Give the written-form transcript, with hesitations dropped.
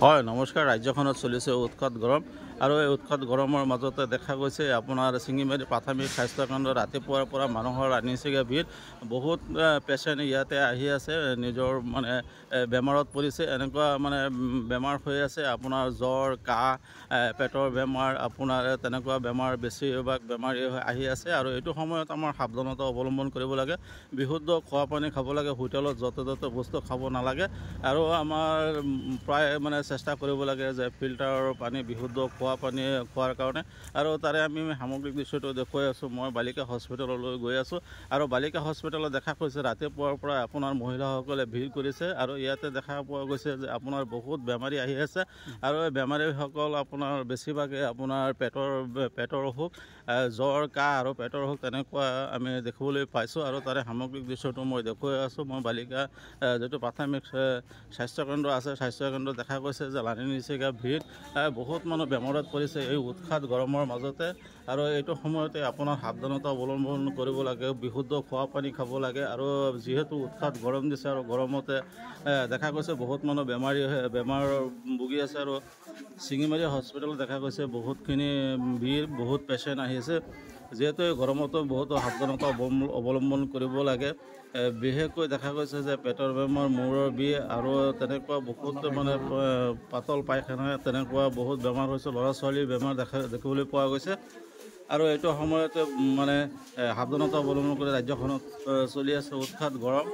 হয় নমস্কাৰ। ৰাজ্যখনত চলিছে উৎকট গৰম আৰু এই উৎকট গৰমৰ মাজতে দেখা গৈছে আপোনাৰ শিঙিমাৰী প্ৰাথমিক স্বাস্থ্যকেন্দ্ৰত ৰাতিপুৱাৰ পৰা মানুহৰ আনিছেগৈ ভিৰ। বহুত পেচেণ্ট ইয়াতে আহি আছে, নিজৰ মানে বেমাৰত পৰিছে। এনেকুৱা মানে বেমাৰ হৈ আছে আপোনাৰ জ্বৰ, কাহ, পেটৰ বেমাৰ, আপোনাৰ তেনেকুৱা বেমাৰ বেছিভাগ বেমাৰী আহি আছে। আৰু এইটো সময়ত আমাৰ সাৱধানতা অৱলম্বন কৰিব লাগে, বিশুদ্ধ খোৱা পানী খাব লাগে, হোটেলত য'তে ত'তে বস্তু খাব নালাগে। আৰু আমাৰ প্ৰায় মানে চেষ্টা কৰিব লাগে যে ফিল্টাৰৰ পানী, বিশুদ্ধ খোৱা পানী খোৱাৰ কাৰণে। আৰু তাৰে আমি সামগ্ৰিক দৃশ্যটো দেখুৱাই আছোঁ। মই বালিকা হস্পিটেললৈ গৈ আছোঁ আৰু বালিকা হস্পিটেলত দেখা গৈছে ৰাতিপুৱাৰ পৰা আপোনাৰ মহিলাসকলে ভিৰ কৰিছে। আৰু ইয়াতে দেখা পোৱা গৈছে যে আপোনাৰ বহুত বেমাৰী আহি আছে আৰু এই বেমাৰীসকল আপোনাৰ বেছিভাগে আপোনাৰ পেটৰ অসুখ, জ্বৰ, কাহ আৰু পেটৰ অসুখ তেনেকুৱা আমি দেখিবলৈ পাইছোঁ। আৰু তাৰে সামগ্ৰিক দৃশ্যটো মই দেখুৱাই আছোঁ। মই বালিকা যিটো প্ৰাথমিক স্বাস্থ্যকেন্দ্ৰ আছে, স্বাস্থ্যকেন্দ্ৰত দেখা গৈছে যে লানি নিচিগা ভিৰ, বহুত মানুহ বেমাৰত পৰিছে এই উৎখাত গৰমৰ মাজতে। আৰু এইটো সময়তে আপোনাৰ সাৱধানতা অৱলম্বন কৰিব লাগে, বিশুদ্ধ খোৱা পানী খাব লাগে। আৰু যিহেতু উৎখাত গৰম দিছে আৰু গৰমতে দেখা গৈছে বহুত মানুহ বেমাৰ ভুগি আছে। আৰু শিঙিমাৰী হস্পিটেলত দেখা গৈছে বহুতখিনি ভিৰ, বহুত পেচেণ্ট আহিছে। যিহেতু এই গৰমতো বহুতো সাৱধানতা অৱলম্বন কৰিব লাগে। বিশেষকৈ দেখা গৈছে যে পেটৰ বেমাৰ, মূৰৰ বিষ আৰু তেনেকুৱা বহুত মানে পাতল পায়খানা তেনেকুৱা বহুত বেমাৰ হৈছে। ল'ৰা ছোৱালীৰ বেমাৰ দেখিবলৈ পোৱা গৈছে। আৰু এইটো সময়তে মানে সাৱধানতা অৱলম্বন কৰি ৰাজ্যখনত চলি আছে উৎখাত গৰম।